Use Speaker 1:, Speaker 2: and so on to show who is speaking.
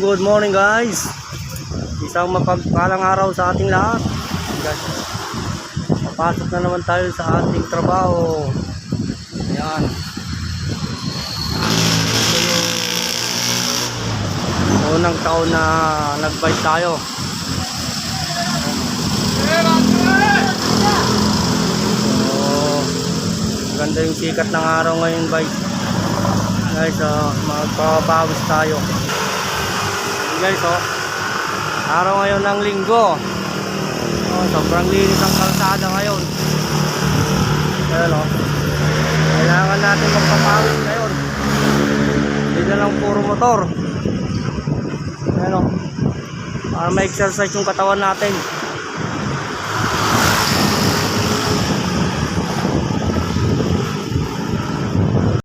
Speaker 1: Good morning guys. Isang mapagpalang araw sa ating lahat. Guys, papasok na naman tayo sa ating trabaho. Ayan. Ito yung unang taon na nag-bike tayo. Ganda yung sikat ng araw ngayon guys, magpapawis tayo guys. Araw ngayon ng linggo, sobrang linis ang kalsada ngayon. Ayan, kailangan natin magpapawis ngayon, hindi na lang puro motor. Ayan, para ma-exercise yung katawan natin.